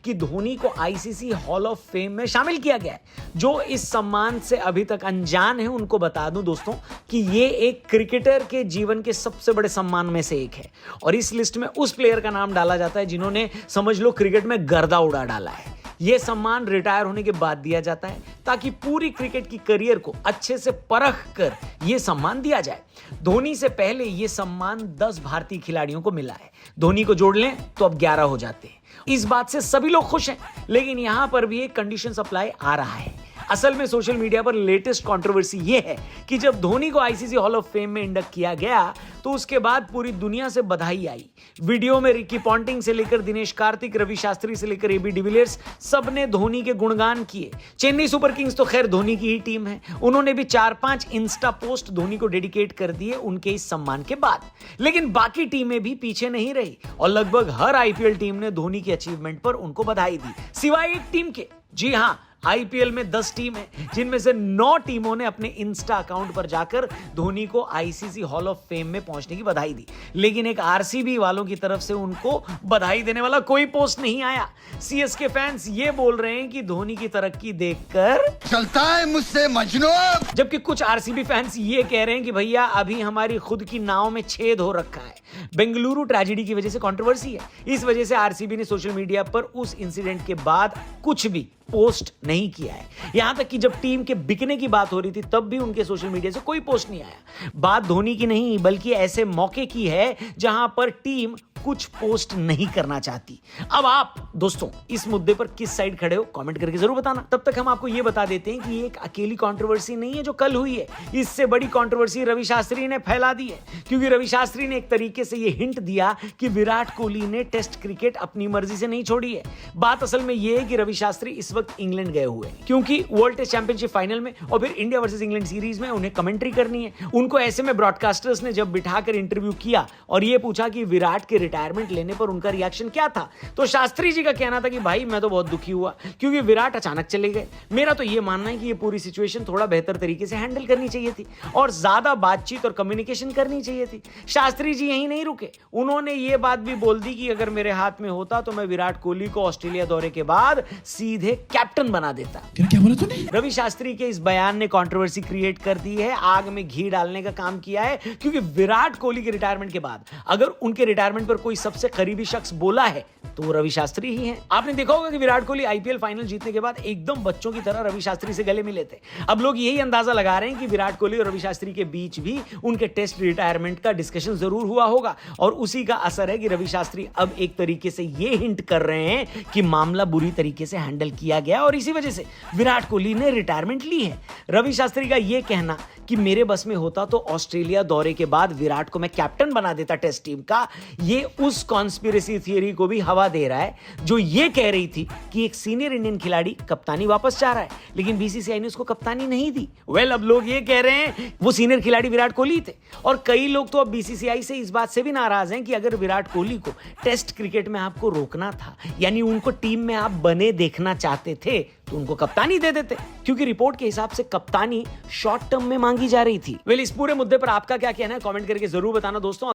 कि धोनी को ICC hall of fame में शामिल किया गया है। जो इस सम्मान से अभी तक अनजान है उनको बता दूं दोस्तों कि ये एक क्रिकेटर के जीवन के सबसे बड़े सम्मान में से एक है और इस लिस्ट में उस प्लेयर का नाम डाला जाता है जिन्होंने समझ लो क्रिकेट में गर्दा उड़ा डाला है। यह सम्मान रिटायर होने के बाद दिया जाता है ताकि पूरी क्रिकेट की करियर को अच्छे से परख कर यह सम्मान दिया जाए। धोनी से पहले यह सम्मान 10 भारतीय खिलाड़ियों को मिला है। धोनी को जोड़ लें तो अब 11 हो जाते हैं। इस बात से सभी लोग खुश हैं, लेकिन यहां पर भी एक कंडीशन सप्लाई आ रहा है। असल में सोशल मीडिया पर लेटेस्ट कंट्रोवर्सी यह है कि जब धोनी को आईसीसी हॉल ऑफ फेम में इंडक्ट किया गया तो उसके बाद पूरी दुनिया से बधाई आई। वीडियो में रिकी पॉन्टिंग से लेकर दिनेश कार्तिक, रवि शास्त्री से लेकर एबी डिविलियर्स सबने धोनी के गुणगान किए। चेन्नई सुपर किंग्स तो खैर धोनी की ही टीम है, उन्होंने भी 4-5 इंस्टा पोस्ट धोनी को डेडिकेट कर दिए उनके इस सम्मान के बाद। लेकिन बाकी टीमें भी पीछे नहीं रही और लगभग हर आईपीएल टीम ने धोनी की अचीवमेंट पर उनको बधाई दी, सिवाय एक टीम के। जी हां, आईपीएल में 10 टीम है जिनमें से 9 टीमों ने अपने इंस्टा अकाउंट पर जाकर धोनी को आईसीसी हॉल ऑफ फेम में पहुंचने की बधाई दी, लेकिन एक आरसीबी वालों की तरफ से उनको बधाई देने वाला कोई पोस्ट नहीं आया। सीएसके फैंस ये बोल रहे हैं कि धोनी की तरक्की देखकर चलता है मुझसे मजनू, जबकि कुछ आरसीबी फैंस ये कह रहे हैं कि भैया अभी हमारी खुद की नाव में छेद हो रखा है। बेंगलुरु ट्रेजेडी की वजह से कंट्रोवर्सी है, इस वजह से आरसीबी ने सोशल मीडिया पर उस इंसिडेंट के बाद कुछ भी पोस्ट नहीं किया है। यहां तक कि जब टीम के बिकने की बात हो रही थी तब भी उनके सोशल मीडिया से कोई पोस्ट नहीं आया। बात धोनी की नहीं बल्कि ऐसे मौके की है जहां पर टीम कुछ पोस्ट नहीं करना चाहती। अब आप दोस्तों इस मुद्दे पर किस साइड खड़े हो कमेंट करके जरूर बताना। तब तक हम आपको यह बता देते हैं कि ये एक अकेली कंट्रोवर्सी नहीं है जो कल हुई है। इससे बड़ी कंट्रोवर्सी रवि शास्त्री ने फैला दी है, क्योंकि रवि शास्त्री ने एक तरीके से यह हिंट दिया कि विराट कोहली ने टेस्ट क्रिकेट अपनी मर्जी से नहीं छोड़ी है। बात असल में यह है कि रवि शास्त्री इस वक्त इंग्लैंड गए हुए हैं, क्योंकि वर्ल्ड टेस्ट चैंपियनशिप फाइनल में और फिर इंडिया वर्सेस इंग्लैंड सीरीज में उन्हें कमेंट्री करनी है। उनको ऐसे में ब्रॉडकास्टर्स ने जब बिठाकर इंटरव्यू किया और यह पूछा कि विराट के रिटायरमेंट लेने पर उनका रिएक्शन क्या था, तो शास्त्री जी का कहना था कि भाई मैं तो बहुत दुखी हुआ क्योंकि विराट अचानक चले गए। मेरा तो यह मानना है कि यह पूरी सिचुएशन थोड़ा बेहतर तरीके से हैंडल करनी चाहिए थी और ज्यादा बातचीत और कम्युनिकेशन करनी चाहिए थी। शास्त्री जी यहीं नहीं रुके, उन्होंने यह बात भी बोल दी कि अगर मेरे हाथ में होता तो मैं विराट कोहली को ऑस्ट्रेलिया दौरे के बाद सीधे कैप्टन बना देता। क्या बोला तूने? रवि शास्त्री के इस बयान ने कंट्रोवर्सी क्रिएट कर दी है, आग में घी डालने का काम किया है, क्योंकि विराट कोहली के रिटायरमेंट के बाद अगर उनके रिटायरमेंट पर कोई सबसे करीबी शख्स बोला है तो वो रवि शास्त्री ही हैं। आपने देखा होगा कि विराट कोहली आईपीएल फाइनल जीतने के बाद एकदम बच्चों की तरह रवि शास्त्री से गले मिले थे। अब लोग यही अंदाजा लगा रहे हैं कि विराट कोहली और रवि शास्त्री के बीच भी उनके टेस्ट रिटायरमेंट का डिस्कशन जरूर हुआ होगा और उसी का असर है कि रवि शास्त्री अब एक तरीके से ये हिंट कर रहे हैं कि मामला बुरी तरीके से हैंडल किया गया और इसी वजह से विराट कोहली ने रिटायरमेंट ली है। रवि शास्त्री का यह कहना कि मेरे बस में होता तो ऑस्ट्रेलिया दौरे के बाद विराट को मैं कैप्टन बना देता टेस्ट टीम का, ये उस कॉन्स्पिरेसी थियरी को भी हवा दे रहा है जो ये कह रही थी कि एक सीनियर इंडियन खिलाड़ी कप्तानी वापस चाह रहा है लेकिन बीसीसीआई ने उसको कप्तानी नहीं दी। अब लोग ये कह रहे हैं वो सीनियर खिलाड़ी विराट कोहली थे और कई लोग तो अब बीसीसीआई से इस बात से भी नाराज हैं कि अगर विराट कोहली को टेस्ट क्रिकेट में आपको रोकना था, यानी उनको टीम में आप बने देखना चाहते थे, तो उनको कप्तानी दे देते, क्योंकि रिपोर्ट के हिसाब से कप्तानी शॉर्ट टर्म में मांगी जा रही थी। इस पूरे मुद्दे पर आपका क्या कहना है कमेंट करके जरूर बताना दोस्तों।